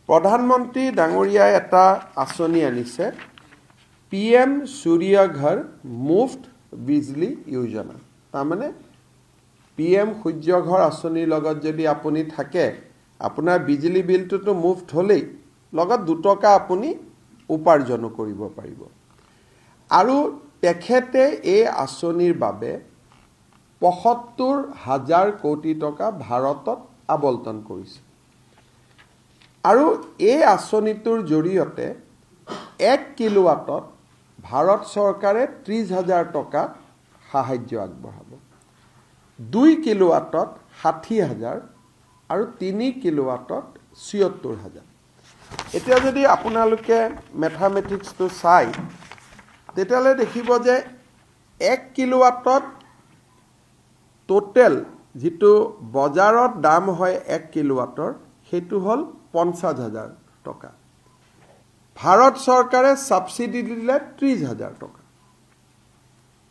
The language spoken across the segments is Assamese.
প্ৰধানমন্ত্ৰী ডাঙৰীয়াই এটা আঁচনি আনিছে PM সূৰ্য ঘৰ মুফ্ত বিজলী যোজনা তাৰমানে PM সূৰ্য ঘৰ আঁচনিৰ লগত যদি আপুনি থাকে আপোনাৰ বিজলী বিলটো মুফ্ত হলেই লগত 2 টকা আপুনি উপাৰ্জন কৰিব পাৰিব আৰু তেখেতে এই আঁচনিৰ বাবে ৭৫,০০০ কোটি টকা ভাৰতত আবণ্টন কৰিছে আৰু এই আঁচনিটোৰ জৰিয়তে 1 কিলোৱাটত ভাৰত চৰকাৰে 30,000 টকা সাহায্য আগবঢ়াব 2 কিলোৱাটত 60,000 আৰু 3 কিলোৱাটত ৭৪,000 এতিয়া যদি আপোনালোকে ম্যাথমেটিক্সটো চাই তেতিয়ালে দেখিব যে 1 কিলোৱাটত টোটেল যেটো বজাৰত দাম হয় 1 কিলোৱাটৰ হেতু হল 50,000 টকা ভাৰত চৰকাৰে সাবসিডি দিলে 30,000 টকা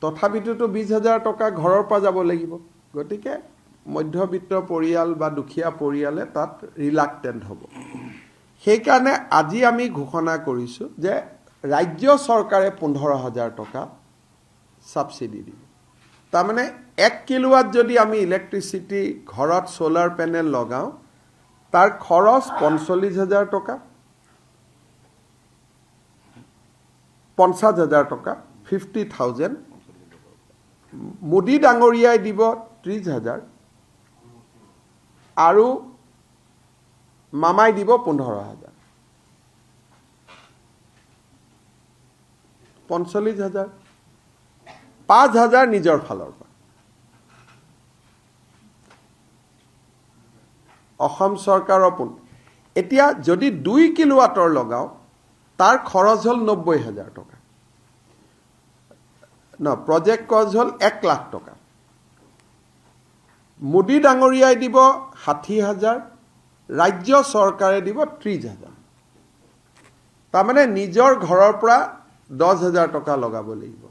তথাপিতো 20,000 টকা ঘৰৰ পৰা যাব লাগিব গতিকে মধ্যবিত্ত পৰিয়াল বা দুখীয়া পৰিয়ালে তাত ৰিলাক্টেন্ট হ'ব সেই কাৰণে আজি আমি ঘোষণা কৰিছো যে ৰাজ্য চৰকাৰে 15,000 টকা সাবসিডি দিব তাৰমানে 1 কিলোৱাট যদি আমি ইলেক্ট্ৰিসিটি ঘৰত সোলাৰ প্যানেল লগাও তাৰ খৰচ 45,000 টকা 50,000 টকা 50,000 মোদী ডাঙৰীয়াই দিব 30,000 আৰু মামাই দিব 15,000 45,000 5,000 নিজৰ ফালৰ পৰা অসম চৰকাৰৰ পোন এতিয়া যদি 2 কিলোৱাটৰ লগাও তাৰ খৰচ হল 90,000 টকা না প্ৰজেক্ট কষ্ট হল 1 লাখ টকা মোদী ডাঙৰীয়াই দিব 60,000 ৰাজ্য চৰকাৰে দিব 30,000 তাৰমানে নিজৰ ঘৰৰ পৰা 10,000 টকা লগাব লাগিব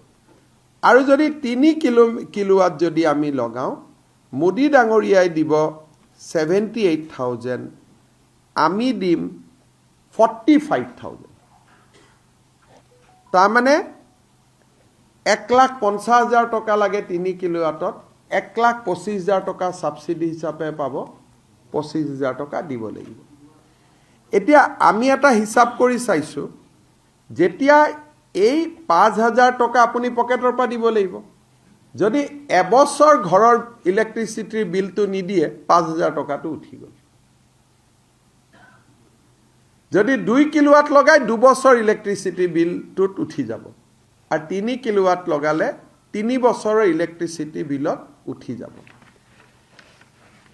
আৰু যদি 3 কিলোৱাট যদি আমি লগাও মোদী ডাঙৰীয়াই দিব 78,000 আমি দিম 45,000 তাৰমানে 1,50,000 টকা লাগে 3 কিলোৱাটত 1,25,000 টকা সাবসিডি হিচাপে পাব 25,000 টকা দিব লাগিব এতিয়া আমি এটা হিসাব কৰি চাইছো যেতিয়া এই 5,000 টকা আপুনি পকেটৰ পৰা দিব লাগিব যদি এবছৰ ঘৰৰ ইলেক্ট্ৰিসিটিৰ বিলটো নিদিয়ে 5,000 টকাটো উঠি গল যদি 2 কিলোৱাট লগাই 2 বছৰ ইলেক্ট্ৰিসিটি বিলটোত উঠি যাব আৰু 3 কিলোৱাট লগালে 3 বছৰৰ ইলেক্ট্ৰিসিটি বিলত উঠি যাব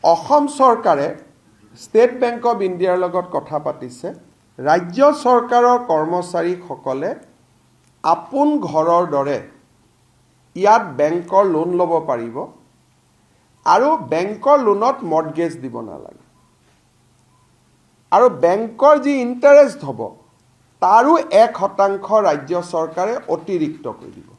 অসম চৰকাৰে ষ্টেট বেংক অফ ইণ্ডিয়াৰ লগত কথা পাতিছে ৰাজ্য চৰকাৰৰ কৰ্মচাৰী সকলে আপোন ঘৰৰ দৰে ইয়াত বেংকৰ লোন ল'ব পাৰিব আৰু বেংকৰ লোনত মৰ্টগেজ দিব নালাগে আৰু বেংকৰ যি ইন্টাৰেষ্ট হ'ব তাৰো 1% ৰাজ্য চৰকাৰে অতিৰিক্ত কৰি দিব